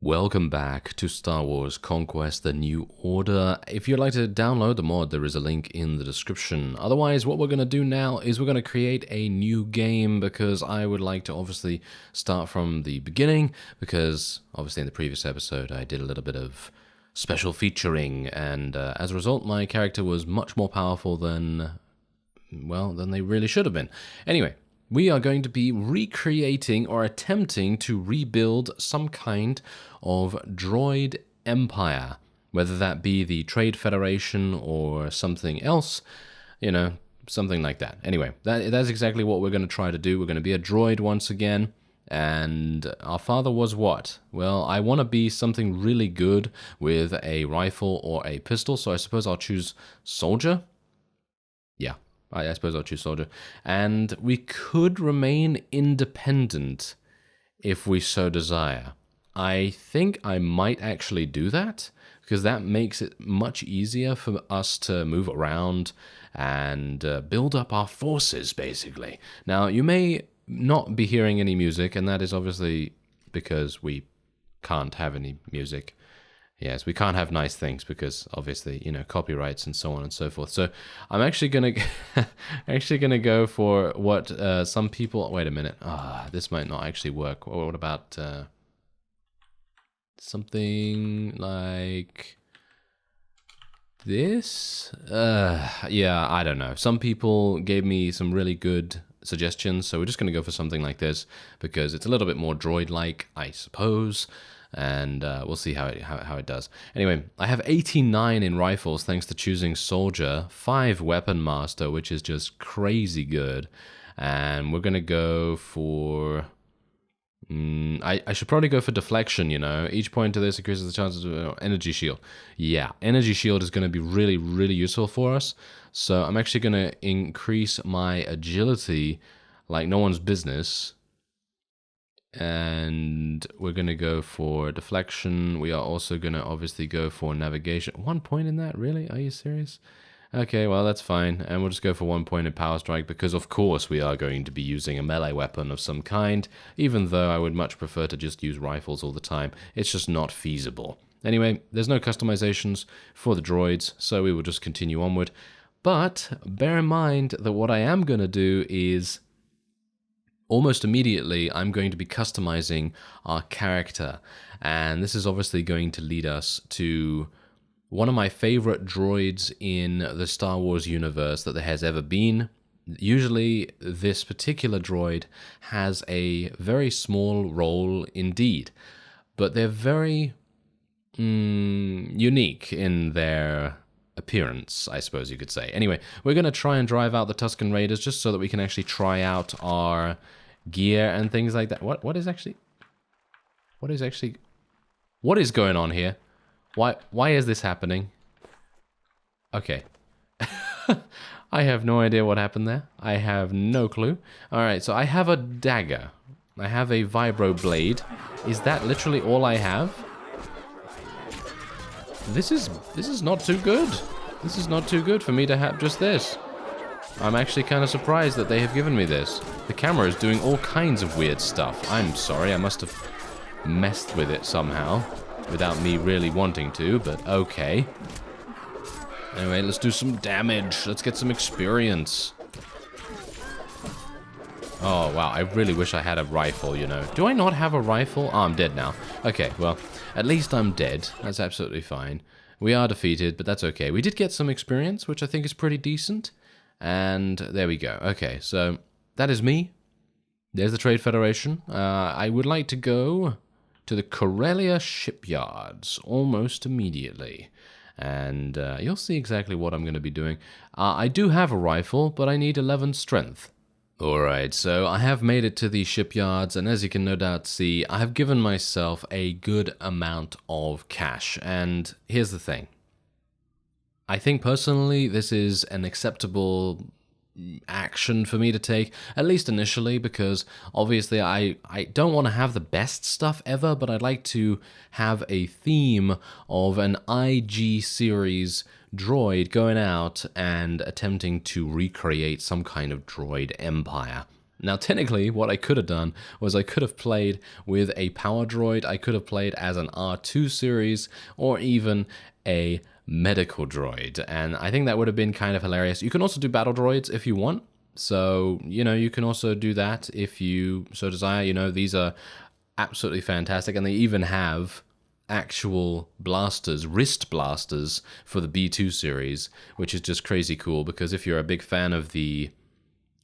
Welcome back to Star Wars Conquest: The New Order. If you'd like to download the mod, there is a link in the description. Otherwise, what we're going to do now is we're going to create a new game, because I would like to obviously start from the beginning, because obviously in the previous episode I did a little bit of special featuring, and as a result my character was much more powerful than, well, than they really should have been. Anyway, we are going to be recreating or attempting to rebuild some kind of droid empire, whether that be the Trade Federation or something else, you know, something like that. Anyway, that's exactly what we're going to try to do. We're going to be a droid once again, and our father was what? Well, I want to be something really good with a rifle or a pistol, so I suppose I'll choose soldier. Yeah. I suppose I'll choose soldier. And we could remain independent if we so desire. I think I might actually do that, because that makes it much easier for us to move around and build up our forces, basically. Now, you may not be hearing any music, and that is obviously because we can't have any music. Yes, we can't have nice things because obviously, you know, copyrights and so on and so forth. So I'm actually gonna go for what some people. Wait a minute. This might not actually work. What about something like this? Yeah, I don't know. Some people gave me some really good suggestions, so we're just gonna go for something like this because it's a little bit more droid-like, I suppose. And we'll see how it does. Anyway, I have 89 in rifles thanks to choosing soldier, 5 weapon master, which is just crazy good. And we're gonna go for. I should probably go for deflection. You know, each point to this increases the chances of energy shield. Yeah, energy shield is going to be really, really useful for us. So I'm actually gonna increase my agility like no one's business. And we're going to go for deflection. We are also going to obviously go for navigation. 1 point in that? Really? Are you serious? Okay, well, that's fine. And we'll just go for 1 point in power strike, because of course we are going to be using a melee weapon of some kind, even though I would much prefer to just use rifles all the time. It's just not feasible. Anyway, there's no customizations for the droids, so we will just continue onward. But bear in mind that what I am going to do is, almost immediately, I'm going to be customizing our character, and this is obviously going to lead us to one of my favorite droids in the Star Wars universe that there has ever been. Usually, this particular droid has a very small role indeed, but they're very unique in their appearance, I suppose you could say. Anyway, we're going to try and drive out the Tusken Raiders just so that we can actually try out our gear and things like that. What is going on here? Why is this happening? Okay. I have no idea what happened there. I have no clue. Alright, so I have a dagger. I have a vibro blade. Is that literally all I have? This is not too good. This is not too good for me to have just this. I'm actually kind of surprised that they have given me this. The camera is doing all kinds of weird stuff. I'm sorry, I must have messed with it somehow without me really wanting to, but okay. Anyway, let's do some damage. Let's get some experience. Oh, wow, I really wish I had a rifle, you know. Do I not have a rifle? Oh, I'm dead now. Okay, well, at least I'm dead. That's absolutely fine. We are defeated, but that's okay. We did get some experience, which I think is pretty decent. And there we go. Okay, so that is me. There's the Trade Federation. I would like to go to the Corellia shipyards almost immediately. And you'll see exactly what I'm going to be doing. I do have a rifle, but I need 11 strength. Alright, so I have made it to the shipyards, and as you can no doubt see, I have given myself a good amount of cash. And here's the thing. I think personally this is an acceptable action for me to take, at least initially, because obviously I don't want to have the best stuff ever, but I'd like to have a theme of an IG series droid going out and attempting to recreate some kind of droid empire. Now, technically, what I could have done was I could have played with a power droid, I could have played as an R2 series, or even a medical droid, and I think that would have been kind of hilarious. You can also do battle droids if you want, so, you know, you can also do that if you so desire. You know, these are absolutely fantastic, and they even have actual blasters, wrist blasters, for the B2 series, which is just crazy cool, because if you're a big fan of the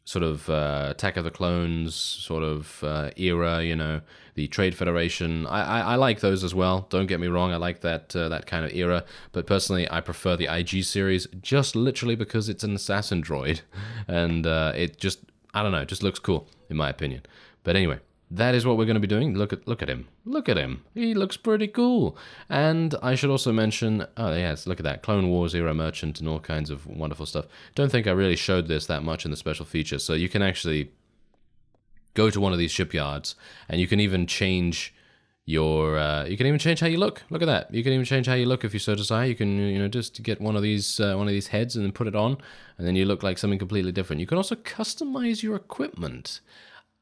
sort of Attack of the Clones sort of era, you know, the Trade Federation, I like those as well, don't get me wrong, I like that that kind of era, but personally I prefer the IG series, just literally because it's an assassin droid, and it just, I don't know, it just looks cool, in my opinion. But anyway, that is what we're going to be doing. Look at him. Look at him. He looks pretty cool. And I should also mention, oh yes, look at that. Clone Wars era merchant and all kinds of wonderful stuff. Don't think I really showed this that much in the special features. So you can actually go to one of these shipyards and you can even change your, you can even change how you look. Look at that. You can even change how you look if you so desire. You can, you know, just get one of these heads and then put it on, and then you look like something completely different. You can also customize your equipment.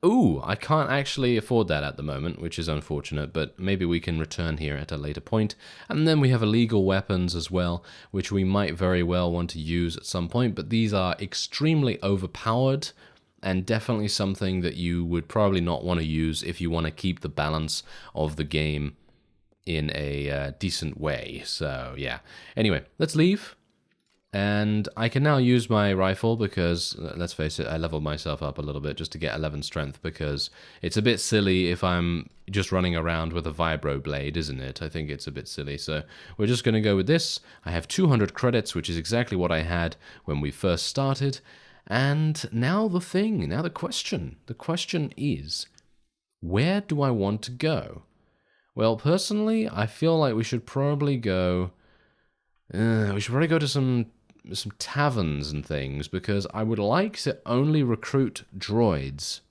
Ooh, I can't actually afford that at the moment, which is unfortunate, but maybe we can return here at a later point. And then we have illegal weapons as well, which we might very well want to use at some point, but these are extremely overpowered and definitely something that you would probably not want to use if you want to keep the balance of the game in a decent way. So yeah, anyway, let's leave. And I can now use my rifle because, let's face it, I leveled myself up a little bit just to get 11 strength, because it's a bit silly if I'm just running around with a vibro blade, isn't it? I think it's a bit silly. So we're just going to go with this. I have 200 credits, which is exactly what I had when we first started. And now the question. The question is, where do I want to go? Well, personally, I feel like we should probably go... to some taverns and things, because I would like to only recruit droids,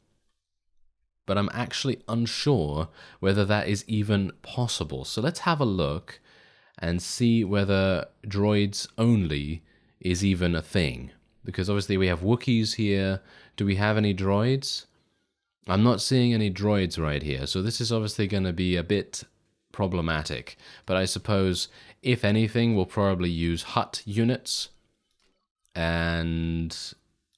but I'm actually unsure whether that is even possible. So let's have a look and see whether droids only is even a thing, because obviously we have Wookiees here. Do we have any droids? I'm not seeing any droids right here, so this is obviously going to be a bit problematic, but I suppose if anything we'll probably use hut units, and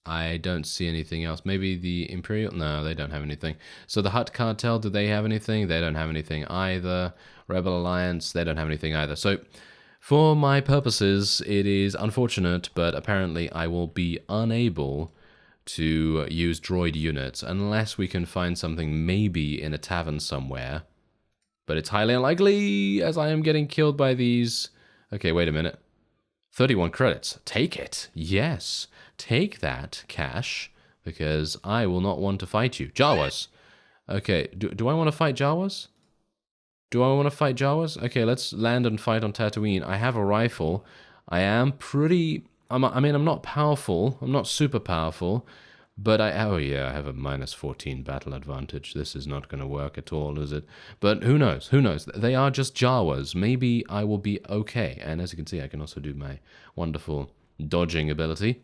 I don't see anything else. Maybe the Imperial? No, they don't have anything. So the Hut Cartel, do they have anything? They don't have anything either. Rebel Alliance, they don't have anything either. So for my purposes, it is unfortunate, but apparently I will be unable to use droid units unless we can find something maybe in a tavern somewhere. But it's highly unlikely, as I am getting killed by these. Okay, wait a minute. 31 credits. Take it. Yes. Take that cash, because I will not want to fight you. Jawas. Okay, do I want to fight Jawas? Do I want to fight Jawas? Okay, let's land and fight on Tatooine. I have a rifle. I am pretty... I mean, I'm not powerful. I'm not super powerful. But oh yeah, I have a -14 battle advantage. This is not going to work at all, is it? But who knows? Who knows? They are just Jawas. Maybe I will be okay. And as you can see, I can also do my wonderful dodging ability.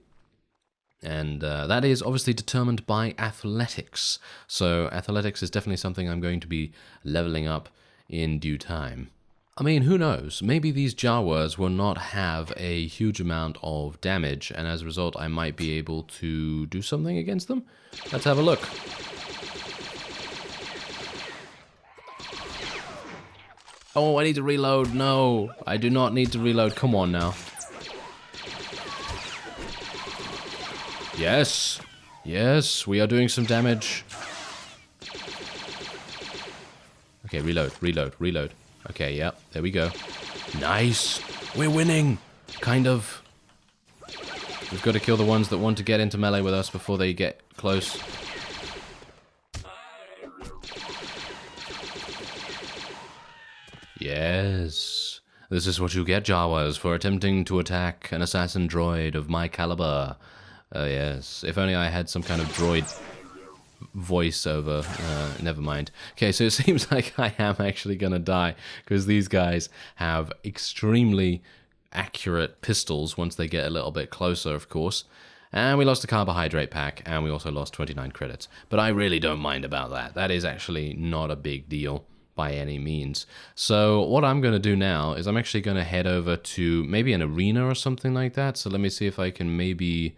And that is obviously determined by athletics. So athletics is definitely something I'm going to be leveling up in due time. I mean, who knows? Maybe these Jawas will not have a huge amount of damage, and as a result, I might be able to do something against them. Let's have a look. Oh, I need to reload. No, I do not need to reload. Come on now. Yes. Yes, we are doing some damage. Okay, reload, reload, reload. Okay, yeah, there we go. Nice! We're winning! Kind of. We've got to kill the ones that want to get into melee with us before they get close. Yes. This is what you get, Jawas, for attempting to attack an assassin droid of my caliber. Yes. If only I had some kind of droid voiceover. Never mind. Okay, so it seems like I am actually gonna die, because these guys have extremely accurate pistols once they get a little bit closer, of course. And we lost a carbohydrate pack, and we also lost 29 credits. But I really don't mind about that. That is actually not a big deal by any means. So what I'm going to do now is I'm actually going to head over to maybe an arena or something like that. So let me see if I can maybe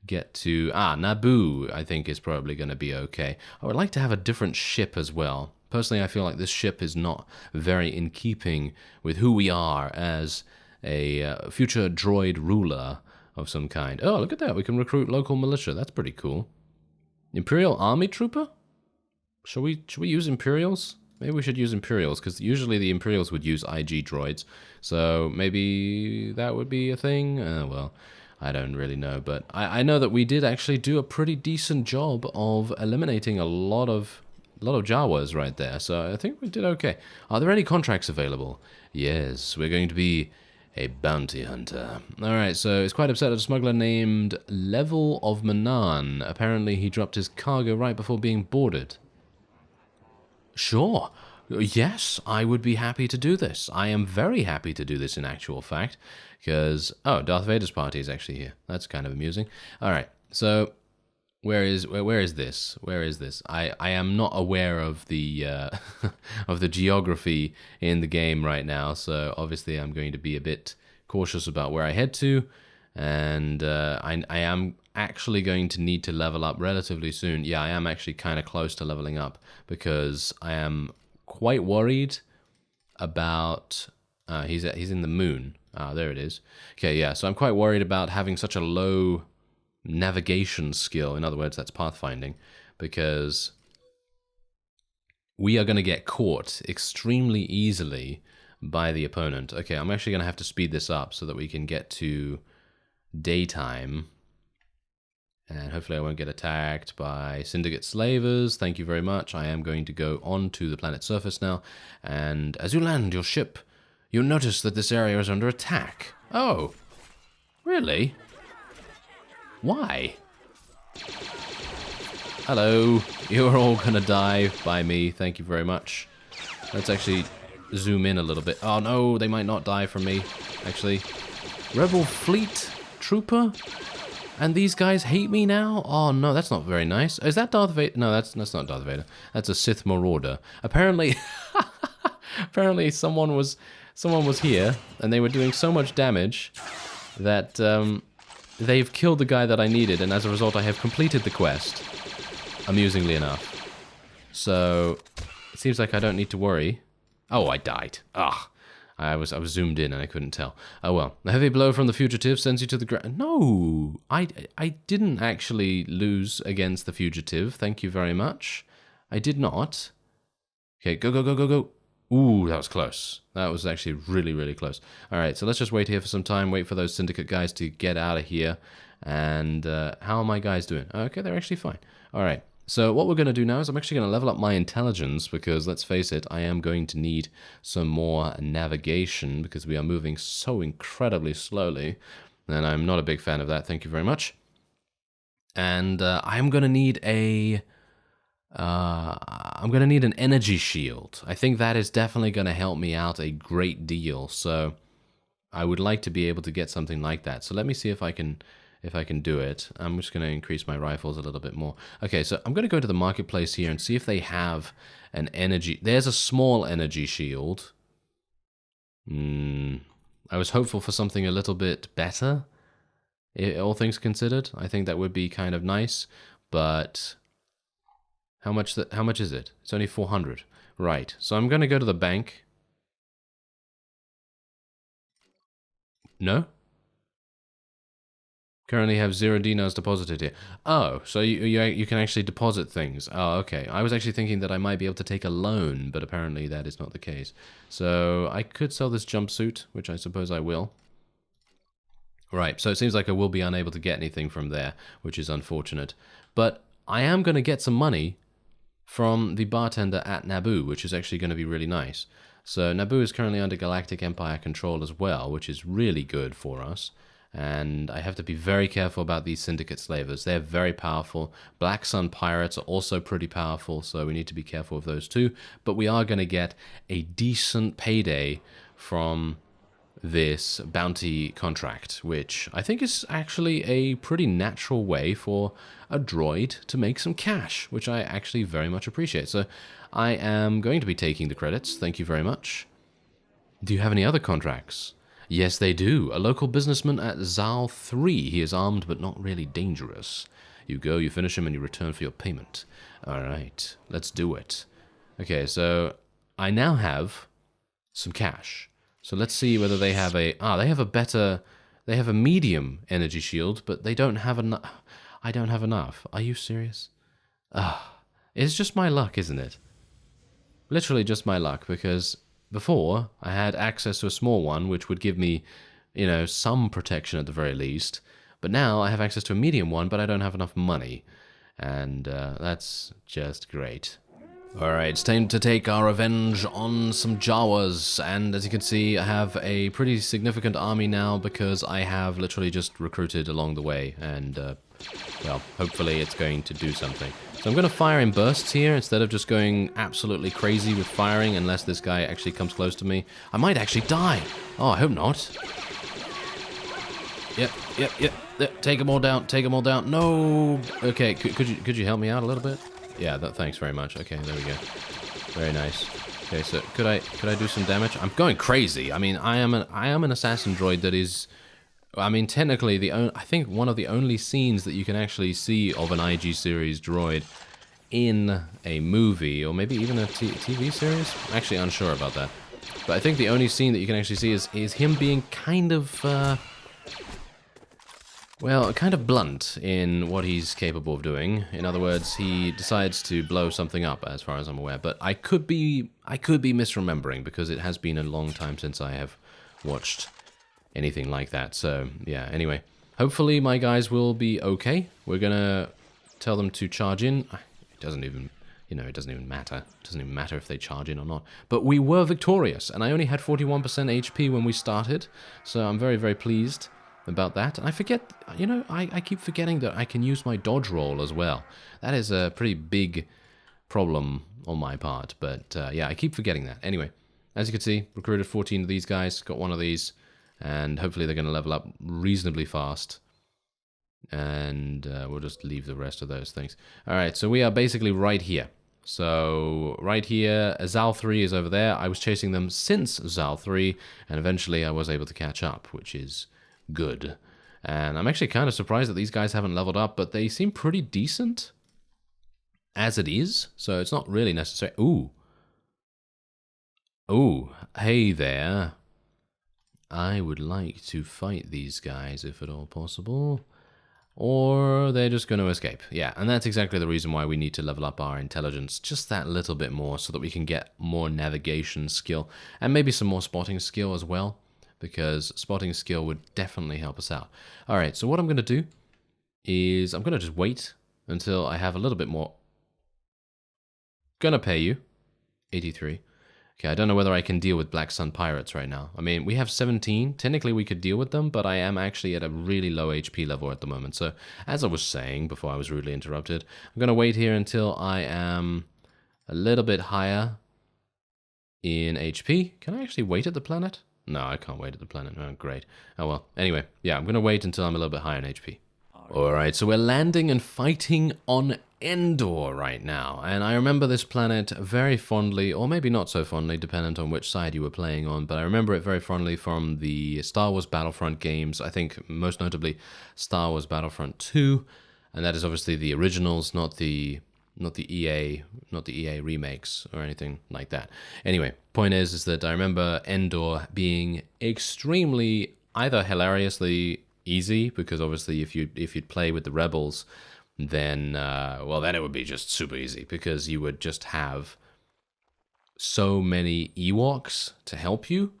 get to... Naboo, I think, is probably going to be okay. I would like to have a different ship as well. Personally, I feel like this ship is not very in keeping with who we are as a future droid ruler of some kind. Oh, look at that. We can recruit local militia. That's pretty cool. Imperial Army Trooper? Should we use Imperials? Maybe we should use Imperials, because usually the Imperials would use IG droids. So maybe that would be a thing? Well, I don't really know. But I know that we did actually do a pretty decent job of eliminating a lot of Jawas right there. So I think we did okay. Are there any contracts available? Yes, we're going to be a bounty hunter. Alright, so he's quite upset at a smuggler named Level of Manan. Apparently he dropped his cargo right before being boarded. Sure. Yes, I would be happy to do this. I am very happy to do this in actual fact. Because, oh, Darth Vader's party is actually here. That's kind of amusing. Alright, so where is this? Where is this? I am not aware of the of the geography in the game right now, so obviously I'm going to be a bit cautious about where I head to, and I am actually going to need to level up relatively soon. Yeah, I am actually kind of close to leveling up because I am quite worried about he's in the moon. There it is. Okay, yeah, so I'm quite worried about having such a low navigation skill, in other words, that's pathfinding, because we are going to get caught extremely easily by the opponent. Okay, I'm actually going to have to speed this up so that we can get to daytime, and hopefully I won't get attacked by syndicate slavers. Thank you very much. I am going to go onto the planet's surface now, and as you land your ship, you'll notice that this area is under attack. Oh, really? Why? Hello. You're all gonna die by me. Thank you very much. Let's actually zoom in a little bit. Oh no, they might not die from me, actually. Rebel Fleet Trooper? And these guys hate me now? Oh no, that's not very nice. Is that Darth Vader? No, that's not Darth Vader. That's a Sith Marauder. Apparently, apparently someone was here, and they were doing so much damage that they've killed the guy that I needed, and as a result I have completed the quest, amusingly enough. So, it seems like I don't need to worry. Oh, I died. Ah, I was zoomed in and I couldn't tell. Oh well. A heavy blow from the fugitive sends you to the ground. No, I didn't actually lose against the fugitive, thank you very much. I did not. Okay, go, go, go, go, go. Ooh, that was close. That was actually really, really close. Alright, so let's just wait here for some time, wait for those syndicate guys to get out of here. And how are my guys doing? Okay, they're actually fine. Alright, so what we're going to do now is I'm actually going to level up my intelligence, because let's face it, I am going to need some more navigation, because we are moving so incredibly slowly. And I'm not a big fan of that, thank you very much. And I'm going to need an energy shield. I think that is definitely going to help me out a great deal. So I would like to be able to get something like that. So let me see if I can do it. I'm just going to increase my rifles a little bit more. Okay, so I'm going to go to the marketplace here and see if they have an energy. There's a small energy shield. I was hopeful for something a little bit better, all things considered. I think that would be kind of nice, but how much is it? It's only 400. Right. So I'm going to go to the bank. No? Currently have 0 dinars deposited here. Oh, so you can actually deposit things. Oh, okay. I was actually thinking that I might be able to take a loan, but apparently that is not the case. So I could sell this jumpsuit, which I suppose I will. Right, so it seems like I will be unable to get anything from there, which is unfortunate. But I am going to get some money from the bartender at Naboo, which is actually going to be really nice. So Naboo is currently under Galactic Empire control as well, which is really good for us. And I have to be very careful about these syndicate slavers. They're very powerful. Black Sun pirates are also pretty powerful, so we need to be careful of those too. But we are going to get a decent payday from this bounty contract, which I think is actually a pretty natural way for a droid to make some cash, which I actually very much appreciate. So I am going to be taking the credits. Thank you very much. Do you have any other contracts? Yes, they do. A local businessman at Zal 3. He is armed but not really dangerous. You go, you finish him, and you return for your payment. Alright, let's do it. Okay, so I now have some cash. So let's see whether they have a... they have a better... They have a medium energy shield, but they don't have enough... I don't have enough. Are you serious? It's just my luck, isn't it? Literally just my luck, because before I had access to a small one, which would give me, you know, some protection at the very least. But now I have access to a medium one, but I don't have enough money. And that's just great. Alright, it's time to take our revenge on some Jawas, and as you can see, I have a pretty significant army now because I have literally just recruited along the way, and, well, hopefully it's going to do something. So I'm going to fire in bursts here instead of just going absolutely crazy with firing unless this guy actually comes close to me. I might actually die! Oh, I hope not. Yep. Take them all down, take them all down. No! Okay, could you help me out a little bit? Yeah, thanks very much. Okay, there we go. Very nice. Okay, so could I do some damage? I'm going crazy. I mean, I am an assassin droid that is, I mean, technically I think one of the only scenes that you can actually see of an IG series droid in a movie or maybe even a TV series. I'm actually unsure about that. But I think the only scene that you can actually see is him being kind of well, kind of blunt in what he's capable of doing. In other words, he decides to blow something up, as far as I'm aware. But I could be misremembering, because it has been a long time since I have watched anything like that. So, yeah, anyway. Hopefully my guys will be okay. We're gonna tell them to charge in. It doesn't even, you know, it doesn't even matter. It doesn't even matter if they charge in or not. But we were victorious, and I only had 41% HP when we started. So I'm very, very pleased about that. And I forget, you know, I keep forgetting that I can use my dodge roll as well. That is a pretty big problem on my part, but yeah, I keep forgetting that. Anyway, as you can see, recruited 14 of these guys, got one of these, and hopefully they're going to level up reasonably fast. And we'll just leave the rest of those things. Alright, so we are basically right here. So, right here, Zal 3 is over there. I was chasing them since Zal 3, and eventually I was able to catch up, which is good. And I'm actually kind of surprised that these guys haven't leveled up, but they seem pretty decent as it is, so it's not really necessary. Ooh, hey there. I would like to fight these guys if at all possible, or they're just going to escape. Yeah, and that's exactly the reason why we need to level up our intelligence just that little bit more, so that we can get more navigation skill and maybe some more spotting skill as well, because spotting skill would definitely help us out. Alright, so what I'm going to do is I'm going to just wait until I have a little bit more. Gonna pay you. 83. Okay, I don't know whether I can deal with Black Sun Pirates right now. I mean, we have 17. Technically, we could deal with them, but I am actually at a really low HP level at the moment. So, as I was saying before I was rudely interrupted, I'm going to wait here until I am a little bit higher in HP. Can I actually wait at the planet? No, I can't wait at the planet. Oh, great. Oh, well. Anyway, yeah, I'm going to wait until I'm a little bit higher in HP. Alright, so we're landing and fighting on Endor right now. And I remember this planet very fondly, or maybe not so fondly, dependent on which side you were playing on, but I remember it very fondly from the Star Wars Battlefront games. I think most notably Star Wars Battlefront 2, and that is obviously the originals, not the EA remakes or anything like that. Anyway, point is that I remember Endor being extremely either hilariously easy, because obviously if you'd play with the rebels, then well, then it would be just super easy, because you would just have so many Ewoks to help you,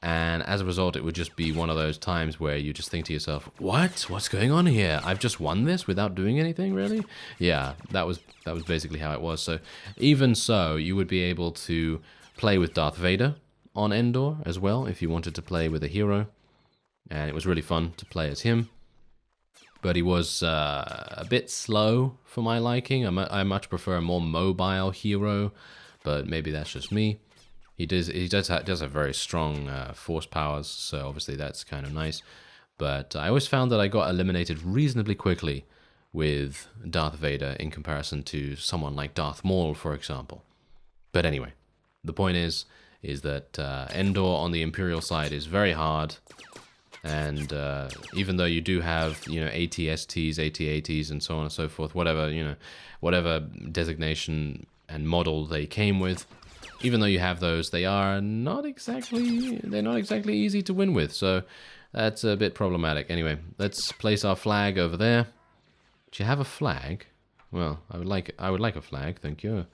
and as a result it would just be one of those times where you just think to yourself, what's going on here? I've just won this without doing anything, really? Yeah, that was basically how it was. So even so, you would be able to play with Darth Vader on Endor as well if you wanted to play with a hero. And it was really fun to play as him. But he was a bit slow for my liking. I much prefer a more mobile hero, but maybe that's just me. He does have very strong force powers, so obviously that's kind of nice. But I always found that I got eliminated reasonably quickly with Darth Vader in comparison to someone like Darth Maul, for example. But anyway, the point is that Endor on the Imperial side is very hard, and even though you do have, you know, ATSTs, AT-ATs, and so on and so forth, whatever, you know, whatever designation and model they came with, even though you have those, they're not exactly easy to win with, so that's a bit problematic. Anyway, let's place our flag over there. Do you have a flag? Well, I would like a flag, thank you.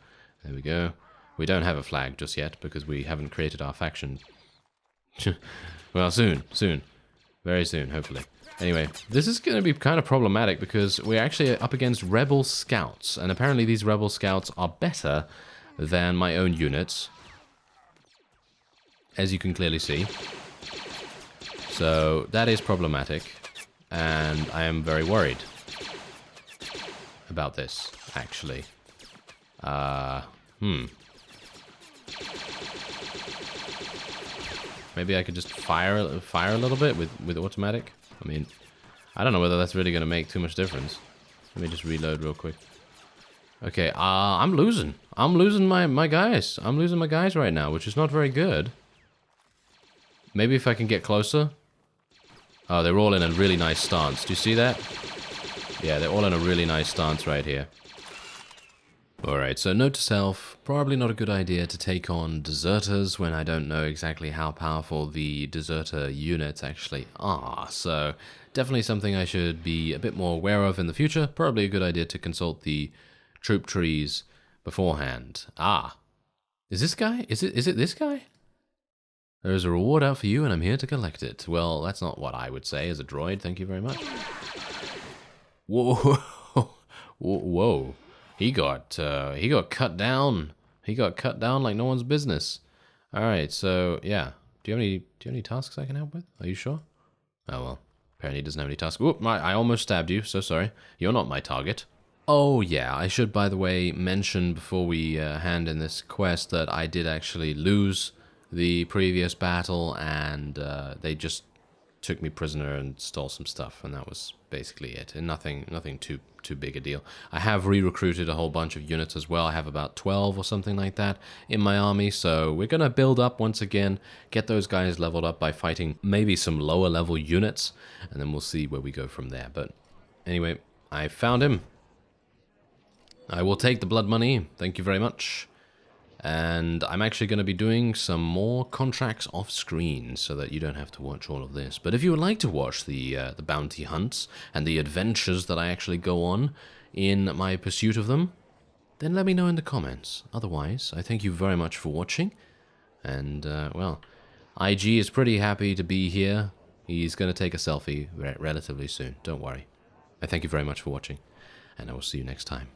There we go. We don't have a flag just yet because we haven't created our faction. Well, soon. Very soon, hopefully. Anyway, this is going to be kind of problematic because we're actually up against Rebel Scouts, and apparently these Rebel Scouts are better than my own units, as you can clearly see. So that is problematic, and I am very worried about this, actually. Maybe I could just fire a little bit with automatic. I mean, I don't know whether that's really going to make too much difference. Let me just reload real quick. Okay, I'm losing my guys. I'm losing my guys right now, which is not very good. Maybe if I can get closer. Oh, they're all in a really nice stance. Do you see that? Yeah, they're all in a really nice stance right here. Alright, so note to self, probably not a good idea to take on deserters when I don't know exactly how powerful the deserter units actually are. So definitely something I should be a bit more aware of in the future. Probably a good idea to consult the troop trees beforehand. Ah, is this guy? Is it this guy? There is a reward out for you and I'm here to collect it. Well, that's not what I would say as a droid, thank you very much. Whoa, whoa. He got cut down. He got cut down like no one's business. All right, so yeah. Do you have any tasks I can help with? Are you sure? Oh well. Apparently he doesn't have any tasks. Whoop! I almost stabbed you. So sorry. You're not my target. Oh yeah. I should, by the way, mention before we hand in this quest that I did actually lose the previous battle, and they just took me prisoner and stole some stuff, and that was basically it. And nothing too big a deal. I have re-recruited a whole bunch of units as well. I have about 12 or something like that in my army, so we're gonna build up once again, get those guys leveled up by fighting maybe some lower level units, and then we'll see where we go from there. But anyway, I found him. I will take the blood money, thank you very much. And I'm actually going to be doing some more contracts off screen so that you don't have to watch all of this. But if you would like to watch the bounty hunts and the adventures that I actually go on in my pursuit of them, then let me know in the comments. Otherwise, I thank you very much for watching. And, well, IG is pretty happy to be here. He's going to take a selfie relatively soon. Don't worry. I thank you very much for watching, and I will see you next time.